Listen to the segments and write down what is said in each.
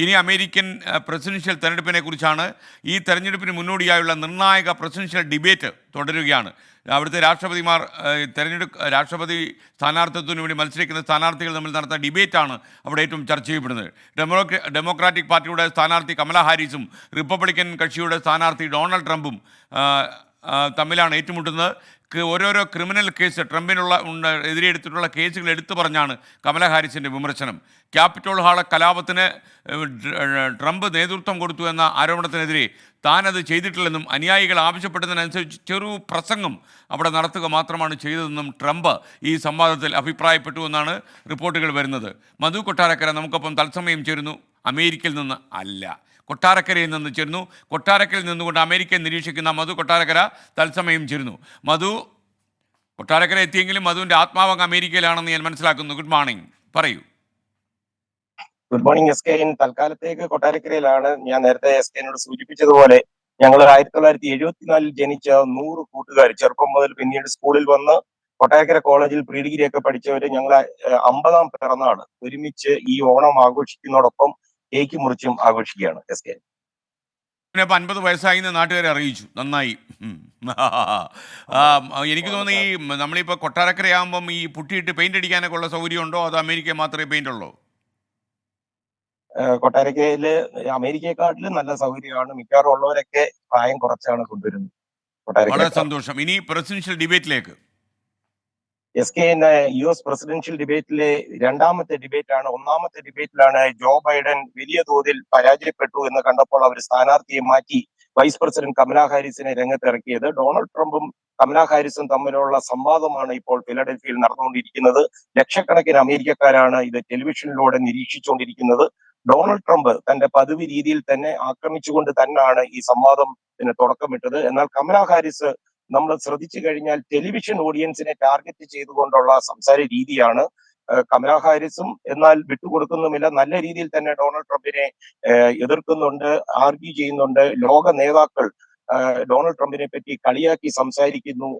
ഇനി American presidential തെരഞ്ഞെടുപ്പിനെ കുറിച്ചാണ്. ഈ തെരഞ്ഞെടുപ്പിന് മുന്നോടിയായുള്ള നിർണായക പ്രസിഡൻഷ്യൽ ഡിബേറ്റ് തുടരുകയാണ്. അവിടുത്തെ രാഷ്ട്രപതി സ്ഥാനാർത്ഥിത്വത്തിന് വേണ്ടി മത്സരിക്കുന്ന സ്ഥാനാർത്ഥികൾ തമ്മിൽ നടത്തുന്ന ഡിബേറ്റാണ് അവിടെ ഏറ്റവും ചർച്ച ചെയ്യപ്പെടുന്നത്. ഡെമോക്രാറ്റിക് പാർട്ടിയുടെ സ്ഥാനാർത്ഥി കമലാ ഹാരിസും റിപ്പബ്ലിക്കൻ കക്ഷിയുടെ സ്ഥാനാർത്ഥി ഡൊണാൾഡ് ട്രംപും തമ്മിലാണ് ഏറ്റുമുട്ടുന്നത്. ഓരോരോ ക്രിമിനൽ കേസ് എതിരെ എടുത്തിട്ടുള്ള കേസുകൾ എടുത്തു പറഞ്ഞാണ് കമലാ ഹാരിസിൻ്റെ വിമർശനം. ക്യാപിറ്റോൾ ഹാൾ കലാപത്തിന് ട്രംപ് നേതൃത്വം കൊടുത്തു എന്ന ആരോപണത്തിനെതിരെ താനത് ചെയ്തിട്ടില്ലെന്നും അനുയായികൾ ആവശ്യപ്പെടുന്നതിനനുസരിച്ച് ചെറു പ്രസംഗം അവിടെ നടത്തുക മാത്രമാണ് ചെയ്തതെന്നും ട്രംപ് ഈ സംവാദത്തിൽ അഭിപ്രായപ്പെട്ടു എന്നാണ് റിപ്പോർട്ടുകൾ വരുന്നത്. മധു കൊട്ടാരക്കര നമുക്കൊപ്പം തത്സമയം ചേരുന്നു. അമേരിക്കയിൽ നിന്ന് അല്ല, കൊട്ടാരക്കരയിൽ നിന്ന് ചേരുന്നു. കൊട്ടാരക്കരയിൽ നിന്നുകൊണ്ട് അമേരിക്കയെ നിരീക്ഷിക്കുന്ന മധു കൊട്ടാരക്കര തത്സമയം ചേരുന്നു. മധു, കൊട്ടാരക്കര എത്തിയെങ്കിലും മധുവിൻ്റെ ആത്മാവങ്ങ് അമേരിക്കയിലാണെന്ന് ഞാൻ മനസ്സിലാക്കുന്നു. ഗുഡ് മോർണിംഗ്, പറയൂ. Good morning S K. തൽക്കാലത്തേക്ക് കൊട്ടാരക്കരയിലാണ്. ഞാൻ നേരത്തെ എസ് കെനോട് സൂചിപ്പിച്ചതുപോലെ ഞങ്ങൾ 1974 ജനിച്ച 100 കൂട്ടുകാർ, ചെറുപ്പം മുതൽ പിന്നീട് സ്കൂളിൽ വന്ന് കൊട്ടാരക്കര കോളേജിൽ പ്രീ ഡിഗ്രി ഒക്കെ പഠിച്ചവര് ഞങ്ങൾ 50ാം പിറന്നാൾ ഒരുമിച്ച് ഈ ഓണം ആഘോഷിക്കുന്നതോടൊപ്പം കേക്ക് മുറിച്ചും ആഘോഷിക്കുകയാണ് എസ് കെ. 50 വയസ്സായി എന്ന് നാട്ടുകാരെ അറിയിച്ചു. നന്നായി. എനിക്ക് തോന്നുന്നു ഈ നമ്മളിപ്പോൾ കൊട്ടാരക്കരയാകുമ്പം ഈ പുട്ടിയിട്ട് പെയിന്റ് അടിക്കാനൊക്കെ ഉള്ള സൗകര്യം ഉണ്ടോ, അതോ അമേരിക്കയിൽ മാത്രമേ പെയിന്റ് ഉള്ളൂ? കൊട്ടാരക്കരയില് അമേരിക്കയെക്കാട്ടിലും നല്ല സൗകര്യമാണ്. മിക്കവാറും ഉള്ളവരൊക്കെ പ്രായം കുറച്ചാണ് കൊണ്ടുവരുന്നത് കൊട്ടാരക്കര. വളരെ സന്തോഷം. ഇനി പ്രസിഡൻഷ്യൽ ഡിബേറ്റിലേക്ക്. എസ് കെ, US പ്രസിഡൻഷ്യൽ ഡിബേറ്റിലെ രണ്ടാമത്തെ ഡിബേറ്റാണ്. ഒന്നാമത്തെ ഡിബേറ്റിലാണ് ജോ ബൈഡൻ വലിയ തോതിൽ പരാജയപ്പെട്ടു എന്ന് കണ്ടപ്പോൾ അവർ സ്ഥാനാർത്ഥിയെ മാറ്റി വൈസ് പ്രസിഡന്റ് കമലാ ഹാരിസിനെ രംഗത്തിറക്കിയത്. ഡൊണാൾഡ് ട്രംപും കമലാ ഹാരിസും തമ്മിലുള്ള സംവാദമാണ് ഇപ്പോൾ ഫിലഡൽഫിയയിൽ നടന്നുകൊണ്ടിരിക്കുന്നത്. ലക്ഷക്കണക്കിന് അമേരിക്കക്കാരാണ് ഇത് ടെലിവിഷനിലൂടെ നിരീക്ഷിച്ചുകൊണ്ടിരിക്കുന്നത്. ഡൊണാൾഡ് ട്രംപ് തന്റെ പതിവ് രീതിയിൽ തന്നെ ആക്രമിച്ചുകൊണ്ട് തന്നെയാണ് ഈ സംവാദത്തിന് തുടക്കമിട്ടത്. എന്നാൽ കമലാ ഹാരിസ് നമ്മൾ ശ്രദ്ധിച്ചു കഴിഞ്ഞാൽ ടെലിവിഷൻ ഓഡിയൻസിനെ ടാർഗറ്റ് ചെയ്തുകൊണ്ടുള്ള സംസാര രീതിയാണ്. കമലാ ഹാരിസും എന്നാൽ വിട്ടുകൊടുക്കുന്നുമില്ല. നല്ല രീതിയിൽ തന്നെ ഡൊണാൾഡ് ട്രംപിനെ എതിർക്കുന്നുണ്ട്, ആർഗ്യൂ ചെയ്യുന്നുണ്ട്. ലോക നേതാക്കൾ ഡൊണാൾഡ് ട്രംപിനെ പറ്റി കളിയാക്കി സംസാരിക്കുന്നു.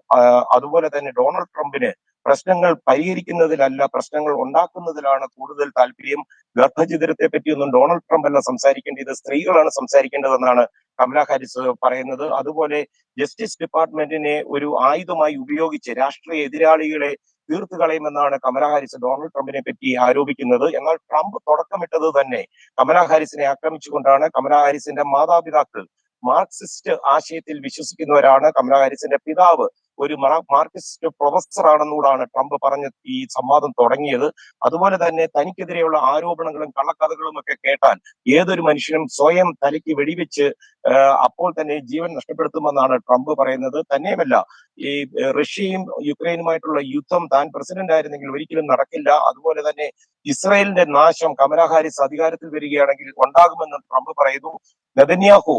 അതുപോലെ തന്നെ ഡൊണാൾഡ് ട്രംപിന് പ്രശ്നങ്ങൾ പരിഹരിക്കുന്നതിലല്ല, പ്രശ്നങ്ങൾ ഉണ്ടാക്കുന്നതിലാണ് കൂടുതൽ താല്പര്യം. ഗർഭചിത്രത്തെ പറ്റിയൊന്നും ഡൊണാൾഡ് ട്രംപ് അല്ല സംസാരിക്കേണ്ടത്, സ്ത്രീകളാണ് സംസാരിക്കേണ്ടതെന്നാണ് കമലാ ഹാരിസ് പറയുന്നത്. അതുപോലെ ജസ്റ്റിസ് ഡിപ്പാർട്ട്മെന്റിനെ ഒരു ആയുധമായി ഉപയോഗിച്ച് രാഷ്ട്രീയ എതിരാളികളെ തീർത്തു കളയുമെന്നാണ് കമലാ ഹാരിസ് ഡൊണാൾഡ് ട്രംപിനെ പറ്റി ആരോപിക്കുന്നത്. എന്നാൽ ട്രംപ് തുടക്കമിട്ടത് തന്നെ കമലാ ഹാരിസിനെ ആക്രമിച്ചുകൊണ്ടാണ്. കമലാ ഹാരിസിന്റെ മാതാപിതാക്കൾ മാർക്സിസ്റ്റ് ആശയത്തിൽ വിശ്വസിക്കുന്നവരാണ്. കമലാ ഹാരിസിന്റെ പിതാവ് ഒരു മാർക്സിസ്റ്റ് പ്രൊഫസർ ആണെന്നൂടാണ് ട്രംപ് പറഞ്ഞ് ഈ സംവാദം തുടങ്ങിയത്. അതുപോലെ തന്നെ തനിക്കെതിരെയുള്ള ആരോപണങ്ങളും കള്ളക്കഥകളും ഒക്കെ കേട്ടാൽ ഏതൊരു മനുഷ്യനും സ്വയം തലയ്ക്ക് വെടിവെച്ച് അപ്പോൾ തന്നെ ജീവൻ നഷ്ടപ്പെടുത്തുമെന്നാണ് ട്രംപ് പറയുന്നത്. തന്നെയുമല്ല, ഈ റഷ്യയും യുക്രൈനുമായിട്ടുള്ള യുദ്ധം താൻ പ്രസിഡന്റ് ആയിരുന്നെങ്കിൽ ഒരിക്കലും നടക്കില്ല. അതുപോലെ തന്നെ ഇസ്രായേലിന്റെ നാശം കമലാ ഹാരിസ് അധികാരത്തിൽ വരികയാണെങ്കിൽ ഉണ്ടാകുമെന്ന് ട്രംപ് പറയുന്നു. നെതന്യാഹു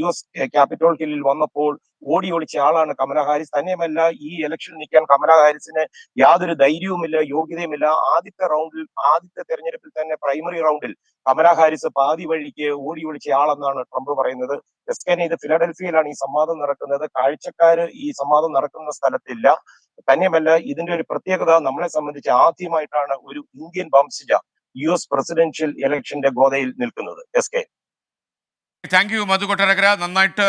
US ക്യാപിറ്റോൾ ഹില്ലിൽ വന്നപ്പോൾ ഓടി ഒളിച്ച ആളാണ് കമലാ ഹാരിസ്. തന്നെയുമല്ല, ഈ ഇലക്ഷൻ നിൽക്കാൻ കമലാ ഹാരിസിന് യാതൊരു ധൈര്യവുമില്ല, യോഗ്യതയുമില്ല. ആദ്യത്തെ തെരഞ്ഞെടുപ്പിൽ തന്നെ പ്രൈമറി റൗണ്ടിൽ കമലാ ഹാരിസ് പാതി വഴിക്ക് ഓടി ഒളിച്ച ആളെന്നാണ് ട്രംപ് പറയുന്നത്. എസ് കെ, ഇത് ഫിലഡൽഫിയയിലാണ് ഈ സംവാദം നടക്കുന്നത്. കാഴ്ചക്കാര് ഈ സംവാദം നടക്കുന്ന സ്ഥലത്തില്ല. തന്നെയുമല്ല, ഇതിന്റെ ഒരു പ്രത്യേകത നമ്മളെ സംബന്ധിച്ച് ആദ്യമായിട്ടാണ് ഒരു ഇന്ത്യൻ വംശജ US പ്രസിഡൻഷ്യൽ ഇലക്ഷന്റെ ഗോതയിൽ നിൽക്കുന്നത്. എസ് കെ, താങ്ക് യു മധു കൊട്ടാരക്കര. നന്നായിട്ട്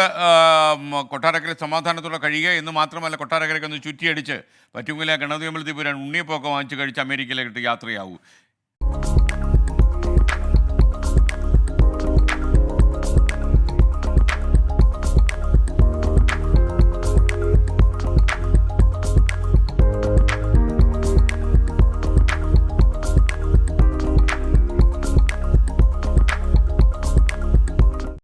കൊട്ടാരക്കര സമാധാനത്തോടെ കഴിയുക എന്ന് മാത്രമല്ല, കൊട്ടാരക്കരയ്ക്ക് ഒന്ന് ചുറ്റിയടിച്ച് പറ്റുമെങ്കിൽ ഗണപതി അമ്പലത്തിൽ പോയി ഉണ്ണിയപ്പൊക്കെ വാങ്ങിച്ച് കഴിച്ച് അമേരിക്കയിലേക്ക് യാത്രയാവൂ.